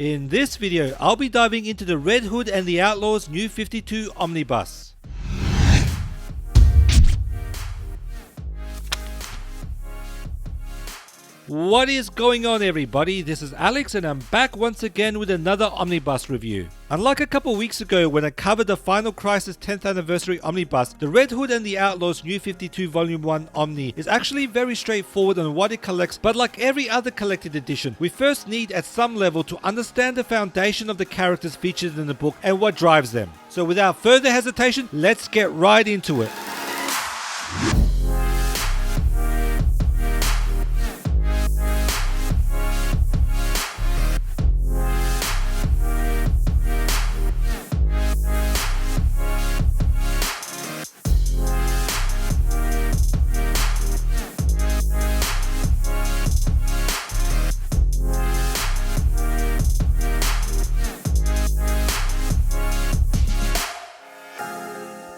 In this video, I'll be diving into the Red Hood and the Outlaws New 52 Omnibus. What is going on, everybody? This is Alex and I'm back once again with another Omnibus review. Unlike a couple weeks ago when I covered the Final Crisis 10th Anniversary Omnibus, the Red Hood and the Outlaws New 52 Volume 1 Omni is actually very straightforward on what it collects, but like every other collected edition, we first need at some level to understand the foundation of the characters featured in the book and what drives them. So without further hesitation, let's get right into it.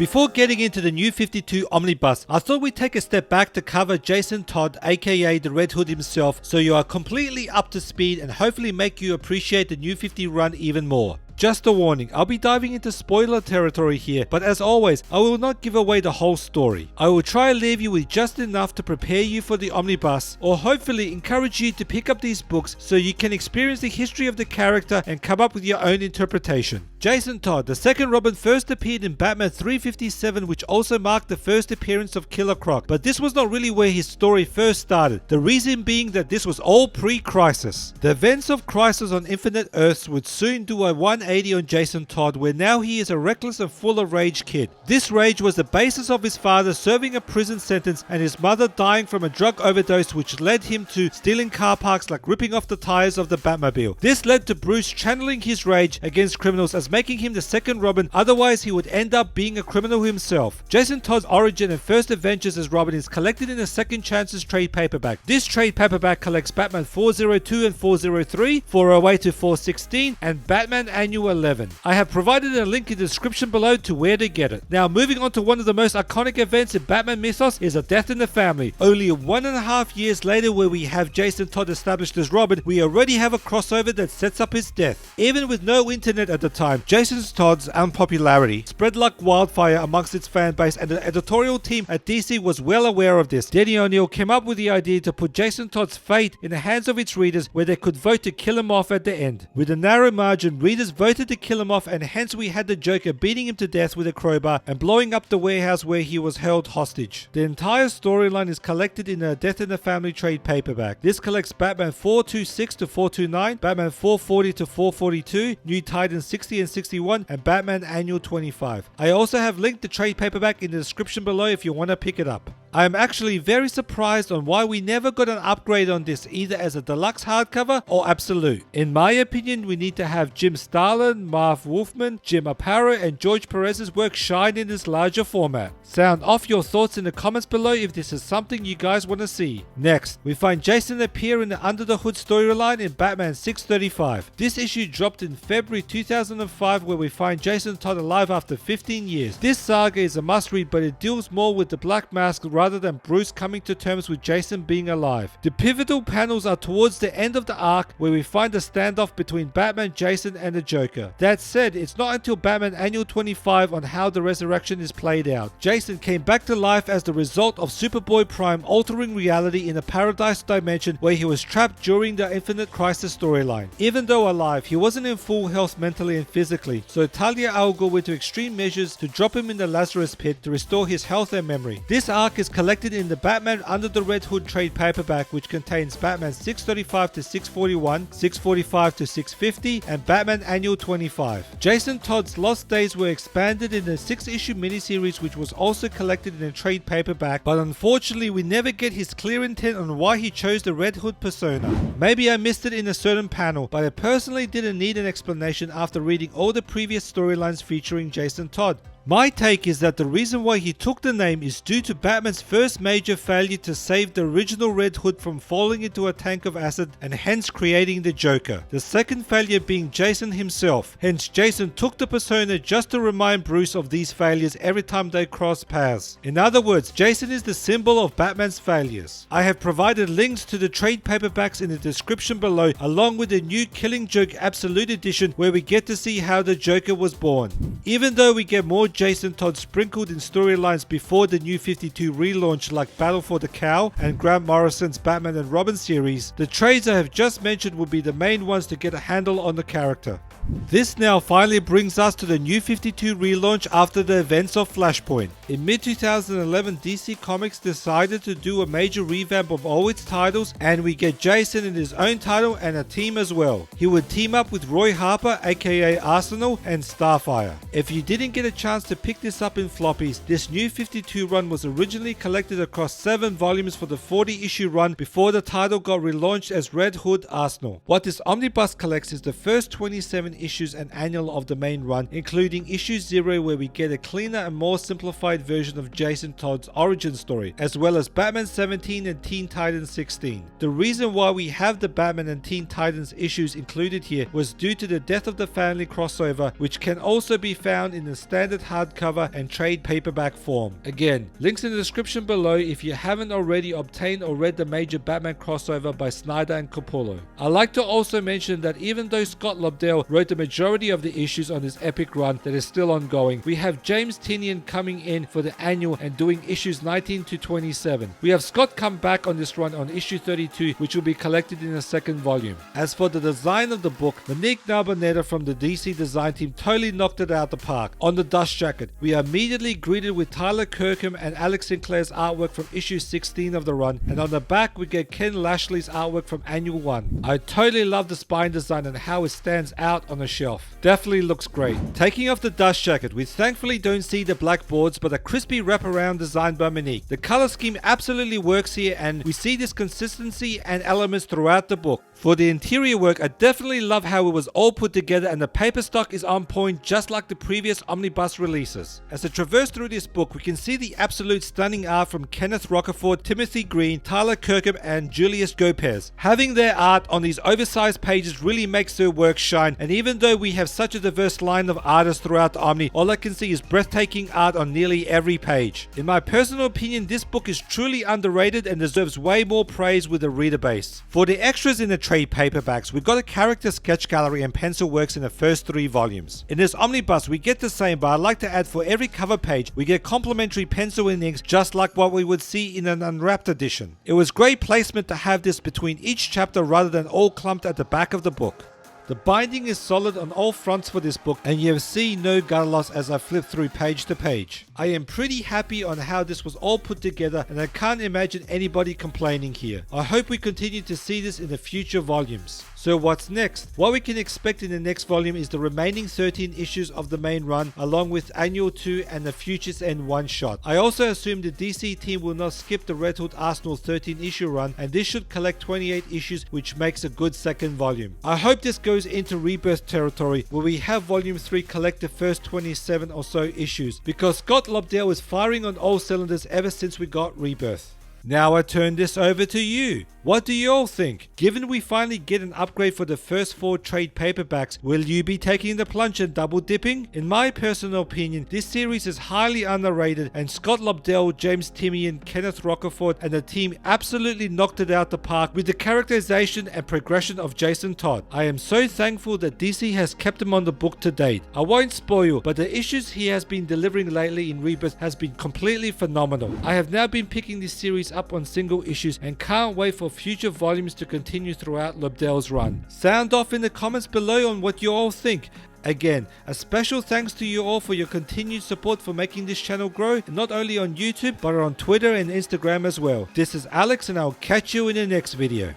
Before getting into the New 52 Omnibus, I thought we'd take a step back to cover Jason Todd, aka the Red Hood himself, so you are completely up to speed and hopefully make you appreciate the New 50 run even more. Just a warning, I'll be diving into spoiler territory here, but as always, I will not give away the whole story. I will try and leave you with just enough to prepare you for the omnibus, or hopefully encourage you to pick up these books so you can experience the history of the character and come up with your own interpretation. Jason Todd, the second Robin, first appeared in Batman 357, which also marked the first appearance of Killer Croc, but this was not really where his story first started, the reason being that this was all pre-Crisis. The events of Crisis on Infinite Earths would soon do a 180 on Jason Todd, where now he is a reckless and full of rage kid. This rage was the basis of his father serving a prison sentence and his mother dying from a drug overdose, which led him to stealing car parks like ripping off the tires of the Batmobile. This led to Bruce channeling his rage against criminals as making him the second Robin, otherwise he would end up being a criminal himself. Jason Todd's origin and first adventures as Robin is collected in the Second Chances trade paperback. This trade paperback collects Batman 402 and 403, 408 to 416, and Batman Annual 11. I have provided a link in the description below to where to get it. Now moving on to one of the most iconic events in Batman mythos is a death in the family. Only 1.5 years later, where we have Jason Todd established as Robin, we already have a crossover that sets up his death. Even with no internet at the time, Jason Todd's unpopularity spread like wildfire amongst its fan base, and the editorial team at DC was well aware of this. Denny O'Neil came up with the idea to put Jason Todd's fate in the hands of its readers, where they could vote to kill him off at the end. With a narrow margin, readers voted to kill him off, and hence we had the Joker beating him to death with a crowbar and blowing up the warehouse where he was held hostage. The entire storyline is collected in a Death in the Family trade paperback. This collects Batman 426 to 429, Batman 440 to 442, New Titans 60 and 61, and Batman Annual 25. I also have linked the trade paperback in the description below if you want to pick it up. I am actually very surprised on why we never got an upgrade on this, either as a deluxe hardcover or absolute. In my opinion, we need to have Jim Starlin, Marv Wolfman, Jim Aparo, and George Perez's work shine in this larger format. Sound off your thoughts in the comments below if this is something you guys want to see. Next, we find Jason appear in the Under the Hood storyline in Batman 635. This issue dropped in February 2005, where we find Jason Todd alive after 15 years. This saga is a must read, but it deals more with the Black Mask rather than Bruce coming to terms with Jason being alive. The pivotal panels are towards the end of the arc, where we find a standoff between Batman, Jason, and the Joker. That said, it's not until Batman Annual 25 on how the resurrection is played out. Jason came back to life as the result of Superboy Prime altering reality in a paradise dimension where he was trapped during the Infinite Crisis storyline. Even though alive, he wasn't in full health mentally and physically, so Talia al Ghul went to extreme measures to drop him in the Lazarus pit to restore his health and memory. This arc is collected in the Batman Under the Red Hood trade paperback, which contains Batman 635 to 641, 645 to 650, and Batman Annual 25. Jason Todd's Lost Days were expanded in a 6-issue miniseries, which was also collected in a trade paperback, but unfortunately we never get his clear intent on why he chose the Red Hood persona. Maybe I missed it in a certain panel, but I personally didn't need an explanation after reading all the previous storylines featuring Jason Todd. My take is that the reason why he took the name is due to Batman's first major failure to save the original Red Hood from falling into a tank of acid and hence creating the Joker. The second failure being Jason himself, hence Jason took the persona just to remind Bruce of these failures every time they cross paths. In other words, Jason is the symbol of Batman's failures. I have provided links to the trade paperbacks in the description below, along with the new Killing Joke Absolute Edition where we get to see how the Joker was born. Even though we get more Jason Todd sprinkled in storylines before the New 52 relaunch like Battle for the Cow and Grant Morrison's Batman and Robin series, the trades I have just mentioned will be the main ones to get a handle on the character. This now finally brings us to the New 52 relaunch after the events of Flashpoint. In mid-2011, DC Comics decided to do a major revamp of all its titles, and we get Jason in his own title and a team as well. He would team up with Roy Harper aka Arsenal and Starfire. If you didn't get a chance to pick this up in floppies, this New 52 run was originally collected across 7 volumes for the 40-issue run before the title got relaunched as Red Hood Arsenal. What this omnibus collects is the first 27 issues and annual of the main run, including issue 0 where we get a cleaner and more simplified version of Jason Todd's origin story, as well as Batman 17 and Teen Titans 16. The reason why we have the Batman and Teen Titans issues included here was due to the Death of the Family crossover, which can also be found in the standard hardcover and trade paperback form. Again, links in the description below if you haven't already obtained or read the major Batman crossover by Snyder and Capullo. I'd like to also mention that even though Scott Lobdell wrote the majority of the issues on this epic run that is still ongoing, we have James Tynion coming in for the annual and doing issues 19 to 27. We have Scott come back on this run on issue 32, which will be collected in a second volume. As for the design of the book, Monique Narbonetta from the DC design team totally knocked it out the park. On the dust jacket, we are immediately greeted with Tyler Kirkham and Alex Sinclair's artwork from issue 16 of the run, and on the back we get Ken Lashley's artwork from annual 1. I totally love the spine design and how it stands out on the shelf. Definitely looks great. Taking off the dust jacket, we thankfully don't see the black boards but a crispy wraparound designed by Monique. The color scheme absolutely works here and we see this consistency and elements throughout the book. For the interior work, I definitely love how it was all put together and the paper stock is on point just like the previous omnibus releases. As I traverse through this book, we can see the absolute stunning art from Kenneth Rocafort, Timothy Green, Tyler Kirkham and Julius Gopez. Having their art on these oversized pages really makes their work shine, and even though we have such a diverse line of artists throughout the Omni, all I can see is breathtaking art on nearly every page. In my personal opinion, this book is truly underrated and deserves way more praise with a reader base. For the extras in the trade paperbacks, we've got a character sketch gallery and pencil works in the first 3 volumes. In this omnibus we get the same, but I'd like to add for every cover page we get complimentary pencil and inks just like what we would see in an unwrapped edition. It was great placement to have this between each chapter rather than all clumped at the back of the book. The binding is solid on all fronts for this book and you see no gutter loss as I flip through page to page. I am pretty happy on how this was all put together and I can't imagine anybody complaining here. I hope we continue to see this in the future volumes. So what's next? What we can expect in the next volume is the remaining 13 issues of the main run along with Annual 2 and the Futures End one shot. I also assume the DC team will not skip the Red Hood Arsenal 13 issue run and this should collect 28 issues, which makes a good second volume. I hope this goes into Rebirth territory where we have volume 3 collect the first 27 or so issues, because Scott Lobdell is firing on all cylinders ever since we got Rebirth. Now I turn this over to you. What do you all think? Given we finally get an upgrade for the first 4 trade paperbacks, will you be taking the plunge and double dipping? In my personal opinion, this series is highly underrated and Scott Lobdell, James Tynion, Kenneth Rocafort and the team absolutely knocked it out the park with the characterization and progression of Jason Todd. I am so thankful that DC has kept him on the book to date. I won't spoil, but the issues he has been delivering lately in Rebirth has been completely phenomenal. I have now been picking this series up on single issues and can't wait for future volumes to continue throughout Lobdell's run. Sound off in the comments below on what you all think. Again, a special thanks to you all for your continued support for making this channel grow, not only on YouTube but on Twitter and Instagram as well. This is Alex and I'll catch you in the next video.